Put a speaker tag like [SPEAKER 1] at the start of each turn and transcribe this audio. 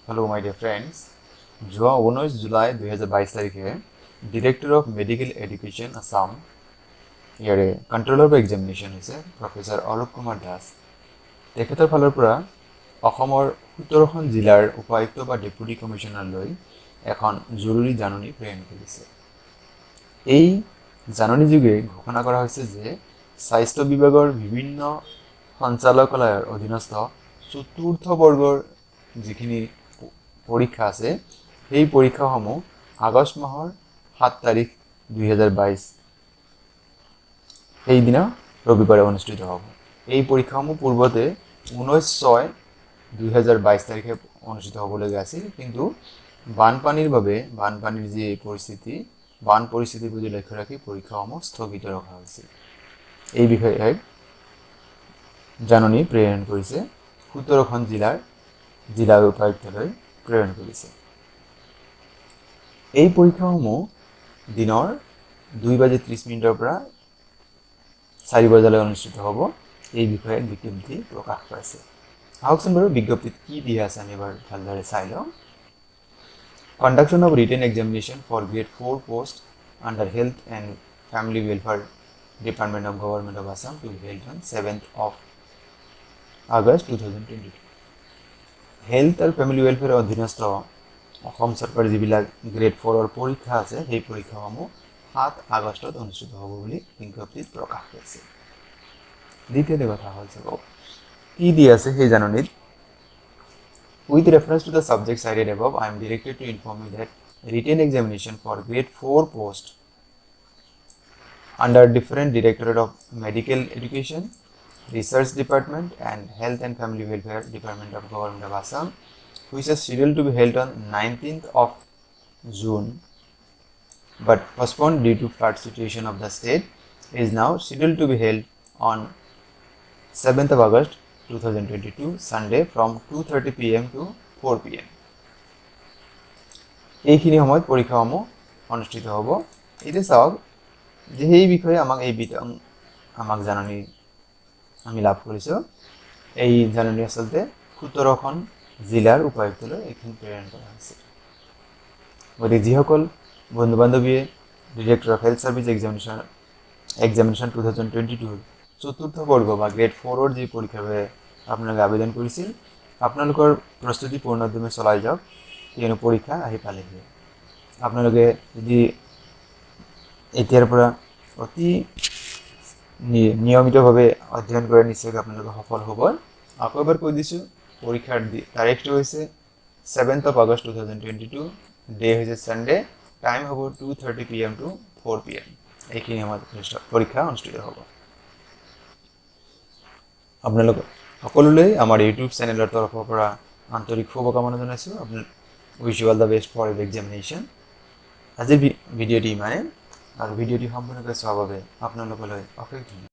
[SPEAKER 1] Hello, my dear friends. যোৱা 19 July 2022 তাৰিখে director of medical education Assam ইয়াৰে কণ্ট্ৰলাৰ অফ এক্সামিনেশ্যন হৈছে প্ৰফেচৰ অৰূপ কুমাৰ দাস। তেখেতৰ ফালৰ পৰা অসমৰ 17খন জিলাৰ উপায়ুক্ত বা ডেপুটি কমিশ্যনাৰলৈ এখন জৰুৰী জাননী প্ৰেৰণ কৰিছে। এই জাননীযোগে ঘোষণা কৰা হৈছে যে স্বাস্থ্য বিভাগৰ বিভিন্ন সঞ্চালকালয়ৰ অধীনস্থ চতুৰ্থ বৰ্গৰ যিখিনি পৰীক্ষা আছে সেই পৰীক্ষাসমূহ আগষ্ট মাহৰ 7 তাৰিখ 2022 সেইদিনা ৰবিবাৰে অনুষ্ঠিত হ'ব। এই পৰীক্ষাসমূহ পূৰ্বতে 19/6/2022 তাৰিখে অনুষ্ঠিত হ'বলগীয়া আছিল, কিন্তু বানপানীৰ যি পৰিস্থিতি বান পৰিস্থিতিৰ প্ৰতি লক্ষ্য ৰাখি পৰীক্ষাসমূহ স্থগিত ৰখা হৈছিল। এই বিষয়ে জাননী প্ৰেৰণ কৰিছে 17খন জিলা উপায়ুক্তলৈ প্ৰেৰণ কৰিছে। এই পৰীক্ষাসমূহ দিনৰ 2:30 পৰা 4 বজালৈ অনুষ্ঠিত হ'ব। এই বিষয়ে বিজ্ঞপ্তি প্ৰকাশ পাইছে। আহকচোন বাৰু বিজ্ঞপ্তিত কি দিয়া আছে আমি এবাৰ ভালদৰে চাই লওঁ। Conduction of written examination for grade 4 post under Health and Family Welfare Department of Government of Assam to be held on 7th of August 2022. Health আৰু ফেমিলি ৱেলফেয়াৰৰ অধীনস্থ অসম চৰকাৰৰ যিবিলাক গ্ৰেড 4ৰ পৰীক্ষা আছে সেই পৰীক্ষাসমূহ 7 আগষ্টত অনুষ্ঠিত হ'ব বুলি বিজ্ঞপ্তিত প্ৰকাশ পাইছে। দ্বিতীয়তে কথা হ'ল চাওক কি দি আছে সেই জাননীত। With reference to the subject cited above, I am directed to inform you that written examination for grade 4 post under different Directorate of Medical Education, Research Department and Health and Family Welfare Department of Government of Assam, which is scheduled to be held on 19th of June but postponed due to flood situation of the state, is now scheduled to be held on 7th of August 2022 Sunday from 2:30 PM to 4 PM. এইখিনি সময়ত পৰীক্ষাসমূহ অনুষ্ঠিত হ'ব। এতিয়া চাওক যে সেই বিষয়ে আমাক জাননী আমি লাভ কৰিছোঁ। এই জাননী আচলতে 17খন জিলাৰ উপায়ুক্তলৈ এইখন প্ৰেৰণ কৰা হৈছে। গতিকে যিসকল বন্ধু বান্ধৱীয়ে director of health service examination 2022 চতুৰ্থ বৰ্গ বা গ্ৰেড 4ৰ যি পৰীক্ষাৰ বাবে আপোনালোকে আবেদন কৰিছিল, আপোনালোকৰ প্ৰস্তুতি পূৰ্ণোদ্যমে চলাই যাওক, কিয়নো পৰীক্ষা আহি পালেহি। আপোনালোকে যদি এতিয়াৰ পৰা অতি নিয়মিতভাৱে অধ্যয়ন কৰে নিশ্চয়কৈ আপোনালোকে সফল হ'ব। আকৌ এবাৰ কৈ দিছোঁ, পৰীক্ষাৰ তাৰিখটো হৈছে 7th of August 2022, ডে হৈছে ছানডে, টাইম হ'ব 2:30 PM to 4 PM। এইখিনি সময়ত পৰীক্ষা অনুষ্ঠিত হ'ব। আপোনালোক সকলোলৈ আমাৰ ইউটিউব চেনেলৰ তৰফৰ পৰা আন্তৰিক শুভকামনা জনাইছোঁ। Wish you all the best for your examination. আজিৰ ভিডিঅ'টি ইমানে, আৰু ভিডিঅ'টি সম্পূৰ্ণকৈ চোৱাৰ বাবে আপোনালোকলৈ অশেষ ধন্যবাদ।